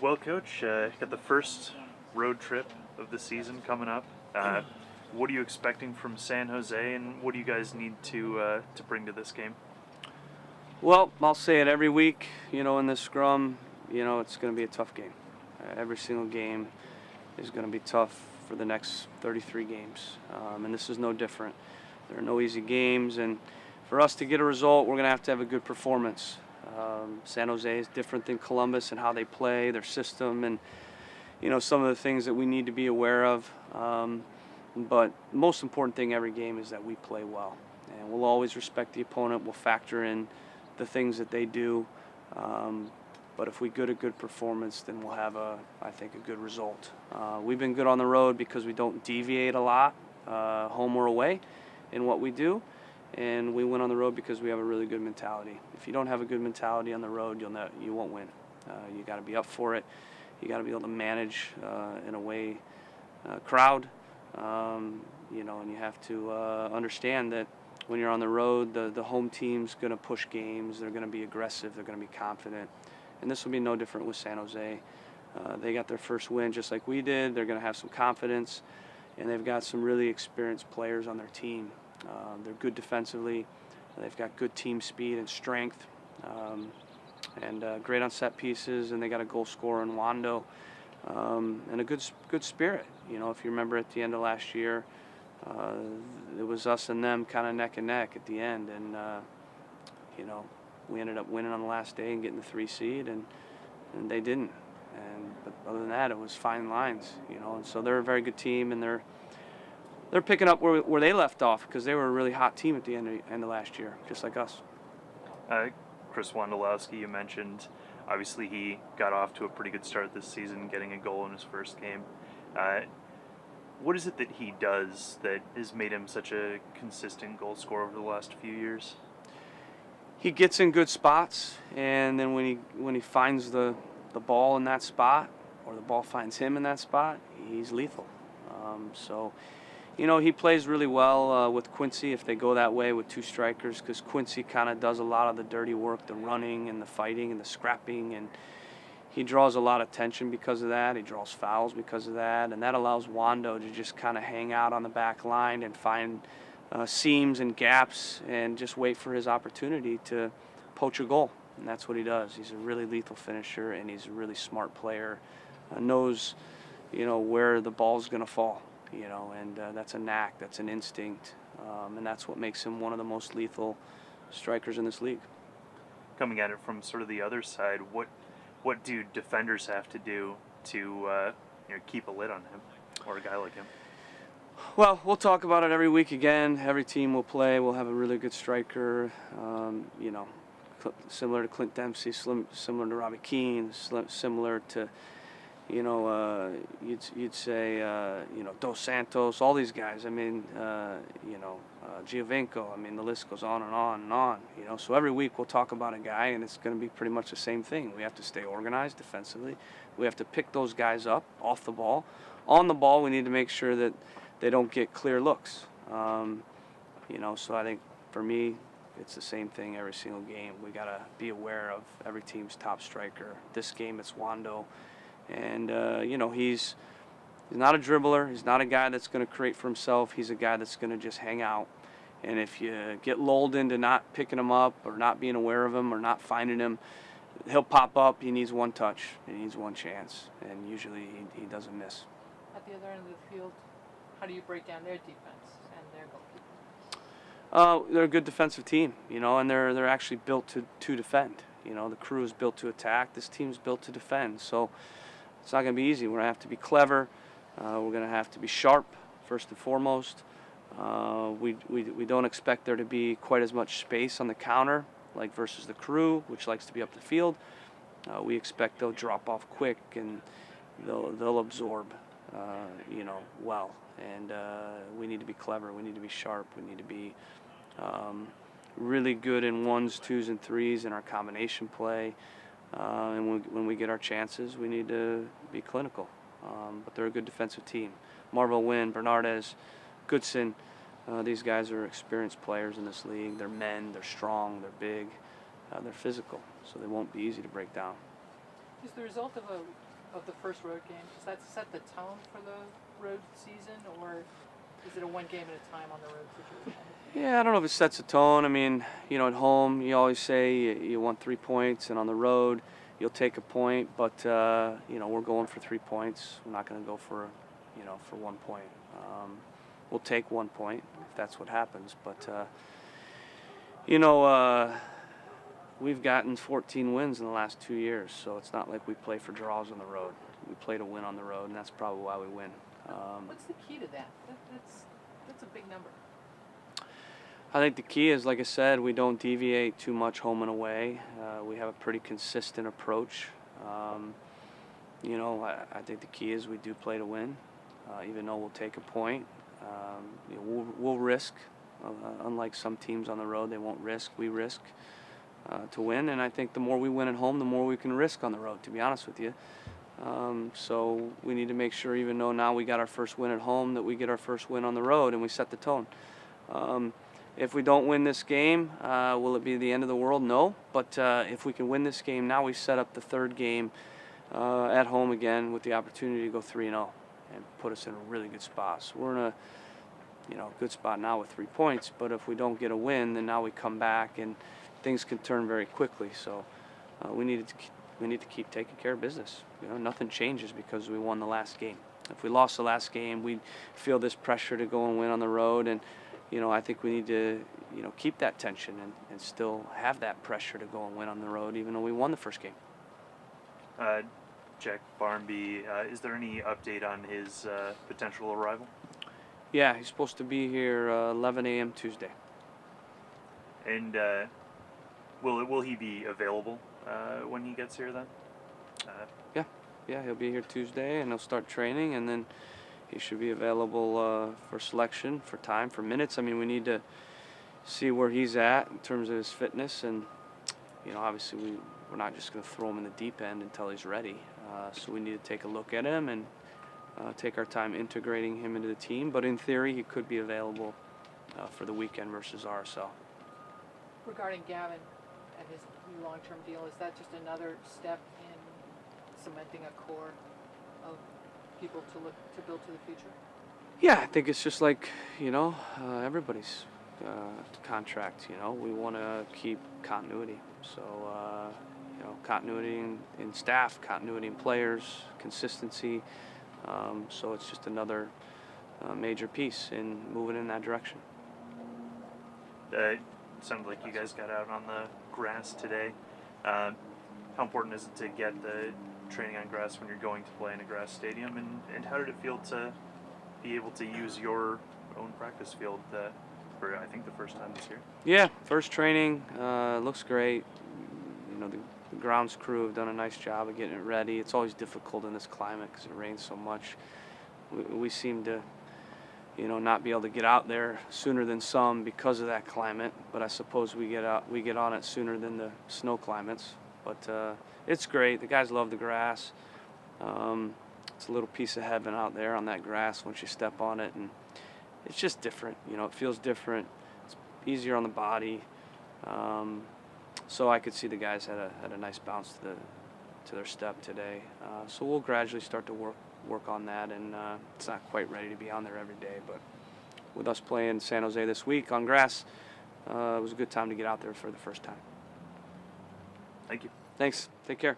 Well, Coach, got the first road trip of the season coming up. What are you expecting from San Jose, and what do you guys need to bring to this game? Well, I'll say it every week, in this scrum, it's going to be a tough game. Every single game is going to be tough for the next 33 games, and this is no different. There are no easy games, and for us to get a result, we're going to have a good performance. San Jose is different than Columbus and how they play, their system, and some of the things that we need to be aware of. But the most important thing every game is that we play well, and we'll always respect the opponent. We'll factor in the things that they do, but if we get a good performance, then we'll have I think, a good result. We've been good on the road because we don't deviate a lot, home or away, in what we do. And we win on the road because we have a really good mentality. If you don't have a good mentality on the road, you won't win. You got to be up for it. You got to be able to manage in a way crowd. And you have to understand that when you're on the road, the home team's going to push games. They're going to be aggressive. They're going to be confident. And this will be no different with San Jose. They got their first win just like we did. They're going to have some confidence, and they've got some really experienced players on their team. They're good defensively. They've got good team speed and strength, and great on set pieces. And they got a goal scorer in Wando, and a good spirit. If you remember at the end of last year, it was us and them kind of neck and neck at the end, and we ended up winning on the last day and getting the 3 seed, and they didn't. But other than that, it was fine lines. And so they're a very good team, and they're picking up where they left off because they were a really hot team at the end of last year, just like us. Chris Wondolowski, you mentioned, obviously he got off to a pretty good start this season, getting a goal in his first game. What is it that he does that has made him such a consistent goal scorer over the last few years? He gets in good spots, and then when he finds the ball in that spot, or the ball finds him in that spot, he's lethal. He plays really well with Quincy if they go that way with 2 strikers, because Quincy kind of does a lot of the dirty work, the running and the fighting and the scrapping, and he draws a lot of attention because of that. He draws fouls because of that, and that allows Wando to just kind of hang out on the back line and find seams and gaps and just wait for his opportunity to poach a goal, and that's what he does. He's a really lethal finisher, and he's a really smart player, knows where the ball's going to fall. And that's a knack, that's an instinct, and that's what makes him one of the most lethal strikers in this league. Coming at it from sort of the other side, what do defenders have to do to keep a lid on him, or a guy like him? Well, we'll talk about it every week again. Every team will play. We'll have a really good striker, similar to Clint Dempsey, similar to Robbie Keane, similar to you'd say, Dos Santos, all these guys. I mean, Giovinco. I mean, the list goes on and on and on. So every week we'll talk about a guy, and it's going to be pretty much the same thing. We have to stay organized defensively. We have to pick those guys up off the ball. On the ball, we need to make sure that they don't get clear looks. So I think for me, it's the same thing every single game. We got to be aware of every team's top striker. This game, it's Wando. And, he's not a dribbler. He's not a guy that's going to create for himself. He's a guy that's going to just hang out. And if you get lulled into not picking him up or not being aware of him or not finding him, he'll pop up. He needs one touch. He needs one chance. And usually he doesn't miss. At the other end of the field, how do you break down their defense and their goalkeeper? They're a good defensive team, and they're actually built to defend. The crew is built to attack. This team's built to defend. So it's not going to be easy. We're going to have to be clever. We're going to have to be sharp, first and foremost. We don't expect there to be quite as much space on the counter, like versus the crew, which likes to be up the field. We expect they'll drop off quick and they'll absorb, well. And we need to be clever. We need to be sharp. We need to be really good in 1s, 2s, and 3s in our combination play. And when we get our chances, we need to be clinical. But they're a good defensive team. Marvel Wynn, Bernardez, Goodson, these guys are experienced players in this league. They're men, they're strong, they're big, they're physical, so they won't be easy to break down. Is the result of a of the first road game, does that set the tone for the road season, or is it a one game at a time on the road situation? Yeah, I don't know if it sets a tone. I mean, you know, at home you always say you want 3 points, and on the road you'll take a point. But you know, we're going for 3 points. We're not going to go for, you know, for 1 point. We'll take 1 point if that's what happens. But you know, we've gotten 14 wins in the last 2 years, so it's not like we play for draws on the road. We play to win on the road, and that's probably why we win. What's the key to that? That's a big number. I think the key is, like I said, we don't deviate too much home and away. We have a pretty consistent approach. You know, I think the key is we do play to win, even though we'll take a point. You know, we'll risk. Unlike some teams on the road, they won't risk. We risk to win, and I think the more we win at home, the more we can risk on the road, to be honest with you. So we need to make sure, even though now we got our first win at home, that we get our first win on the road and we set the tone. If we don't win this game, will it be the end of the world? No. But if we can win this game, now we set up the third game at home again with the opportunity to go 3-0 and put us in a really good spot. So we're in a, you know, good spot now with 3 points. But if we don't get a win, then now we come back and things can turn very quickly. So we need to keep taking care of business. You know, nothing changes because we won the last game. If we lost the last game, we'd feel this pressure to go and win on the road. And you know, I think we need to, you know, keep that tension and still have that pressure to go and win on the road, even though we won the first game. Jack Barmby, is there any update on his potential arrival? Yeah, he's supposed to be here 11 a.m. Tuesday. And will he be available when he gets here then? Yeah, he'll be here Tuesday, and he'll start training, and then he should be available for selection, for time, for minutes. I mean, we need to see where he's at in terms of his fitness, and you know, obviously we're not just going to throw him in the deep end until he's ready. So we need to take a look at him and take our time integrating him into the team. But in theory, he could be available for the weekend versus RSL. Regarding Gavin and his new long-term deal, is that just another step in cementing a core of people to build to the future? Yeah, I think it's just like, you know, everybody's contract. You know, we want to keep continuity. So, you know, continuity in staff, continuity in players, consistency. So it's just another major piece in moving in that direction. It sounded like you guys got out on the grass today. How important is it to get the training on grass when you're going to play in a grass stadium, and how did it feel to be able to use your own practice field for, I think, the first time this year? Yeah, first training, looks great. You know, the grounds crew have done a nice job of getting it ready. It's always difficult in this climate because it rains so much. We seem to, you know, not be able to get out there sooner than some because of that climate, but I suppose we get on it sooner than the snow climates. But it's great. The guys love the grass. It's a little piece of heaven out there on that grass once you step on it, and it's just different. You know, it feels different. It's easier on the body. So I could see the guys had a nice bounce to their step today. So we'll gradually start to work on that, and it's not quite ready to be on there every day, but with us playing San Jose this week on grass, it was a good time to get out there for the first time. Thank you. Thanks. Take care.